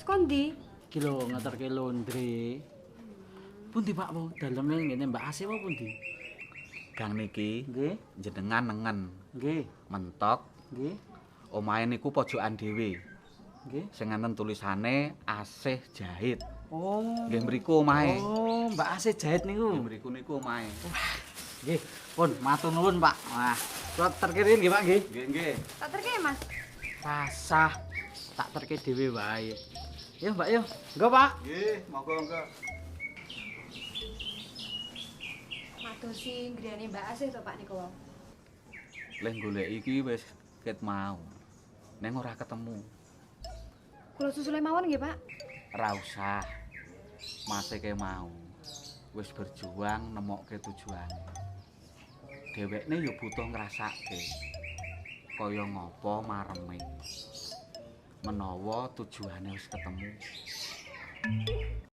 Kondi? Iki lho ngaturke laundry. Pundi Pak Bu? Daleme ngene Mbak Ase apa pundi? Gang niki Nggih. jenengan nengen Nggih. mentok Nggih. omahe niku pojokan dhewe. Nggih. Sing enten tulisane Asih Jahit. Oh. Nggih mriku omahe. Oh, Mbak Ase jahit niku. Nggih mriku niku omahe. Nggih. Pun matur nuwun Pak. Wah, kula terkirin nggih Pak nggih. Nggih nggih. Tak terke Mas. Rasah tak terke dhewe wae. Yo Mbak yo. Engko Pak. Nggih, monggo. Matur sing griyane Mbak Asih to Pak niku. Leh golek iki wis ket mau. Neng ora ketemu. Kula susule mawon nggih Pak. Ora usah. Maseke mau. Wis berjuang nemokke tujuane. Dhewekne ya butuh ngrasake. Kaya ngopo mareme. Menawa tujuane wis ketemu.